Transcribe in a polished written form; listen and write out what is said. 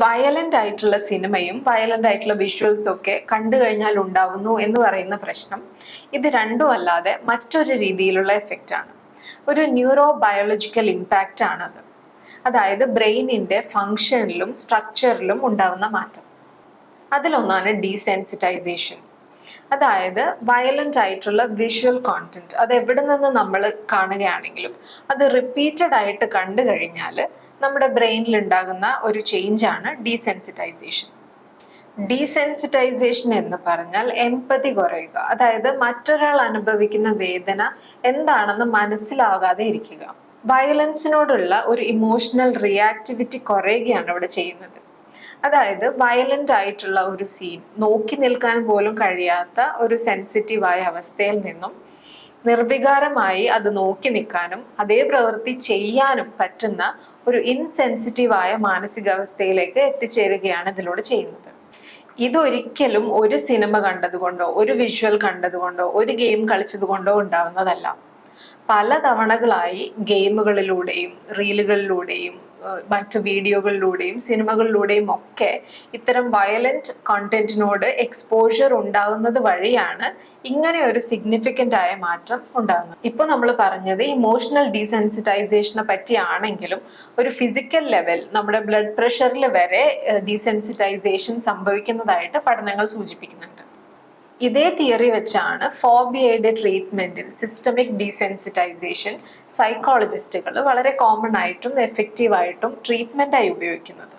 Violent ആയിട്ടുള്ള സിനിമയും violent ആയിട്ടുള്ള വിഷ്വൽസും ഒക്കെ കണ്ടു കഴിഞ്ഞാൽ ഉണ്ടാവുന്നു എന്ന് പറയുന്ന പ്രശ്നം ഇത് രണ്ടും അല്ലാതെ മറ്റൊരു രീതിയിലുള്ള എഫക്റ്റ് ആണ്. ഒരു ന്യൂറോ ബയോളജിക്കൽ ഇമ്പാക്റ്റ് ആണത്. അതായത് ബ്രെയിനിന്റെ ഫങ്ഷനിലും സ്ട്രക്ചറിലും ഉണ്ടാവുന്ന മാറ്റം. അതിലൊന്നാണ് ഡീസെൻസിറ്റൈസേഷൻ. അതായത് വയലന്റ് ആയിട്ടുള്ള വിഷ്വൽ കോണ്ടന്റ് അത് എവിടെ നിന്ന് നമ്മൾ കാണുകയാണെങ്കിലും അത് റിപ്പീറ്റഡ് ആയിട്ട് കണ്ടു കഴിഞ്ഞാൽ നമ്മുടെ ബ്രെയിനിൽ ഉണ്ടാകുന്ന ഒരു ചേഞ്ച് ആണ് ഡീസെൻസിറ്റൈസേഷൻ. ഡീസെൻസിറ്റൈസേഷൻ എന്ന് പറഞ്ഞാൽ എംപതി കുറയുക, അതായത് മറ്റൊരാൾ അനുഭവിക്കുന്ന വേദന എന്താണെന്ന് മനസ്സിലാകാതെ ഇരിക്കുക. വയലൻസിനോടുള്ള ഒരു ഇമോഷണൽ റിയാക്ടിവിറ്റി കുറയുകയാണ് ഇവിടെ ചെയ്യുന്നത്. അതായത് വയലന്റ് ആയിട്ടുള്ള ഒരു സീൻ നോക്കി നിൽക്കാൻ പോലും കഴിയാത്ത ഒരു സെൻസിറ്റീവായ അവസ്ഥയിൽ നിന്നും നിർവികാരമായി അത് നോക്കി നിൽക്കാനും അതേ പ്രവൃത്തി ചെയ്യാനും പറ്റുന്ന ഒരു ഇൻസെൻസിറ്റീവായ മാനസികാവസ്ഥയിലേക്ക് എത്തിച്ചേരുകയാണ് ഇതിലൂടെ ചെയ്യുന്നത്. ഇതൊരിക്കലും ഒരു സിനിമ കണ്ടതുകൊണ്ടോ ഒരു വിഷ്വൽ കണ്ടതുകൊണ്ടോ ഒരു ഗെയിം കളിച്ചതുകൊണ്ടോ ഉണ്ടാവുന്നതല്ല. പല തവണകളായി ഗെയിമുകളിലൂടെയും റീലുകളിലൂടെയും മറ്റു വീഡിയോകളിലൂടെയും സിനിമകളിലൂടെയും ഒക്കെ ഇത്തരം വയലന്റ് കോണ്ടന്റിനോട് എക്സ്പോഷർ ഉണ്ടാവുന്നത് വഴിയാണ് ഇങ്ങനെ ഒരു സിഗ്നിഫിക്കൻ്റ് ആയ മാറ്റം ഉണ്ടാകുന്നത്. ഇപ്പോൾ നമ്മൾ പറഞ്ഞത് ഇമോഷണൽ ഡീസെൻസിറ്റൈസേഷനെ പറ്റിയാണെങ്കിലും ഒരു ഫിസിക്കൽ ലെവൽ നമ്മുടെ ബ്ലഡ് പ്രഷറിൽ വരെ ഡീസെൻസിറ്റൈസേഷൻ സംഭവിക്കുന്നതായിട്ട് പഠനങ്ങൾ സൂചിപ്പിക്കുന്നുണ്ട്. ഇതേ തിയറി വെച്ചാണ് ഫോബിയയുടെ ട്രീറ്റ്മെന്റിൽ സിസ്റ്റമിക് ഡീസെൻസിറ്റൈസേഷൻ സൈക്കോളജിസ്റ്റുകൾ വളരെ കോമൺ ആയിട്ടും എഫക്റ്റീവായിട്ടും ട്രീറ്റ്മെന്റായി ഉപയോഗിക്കുന്നത്.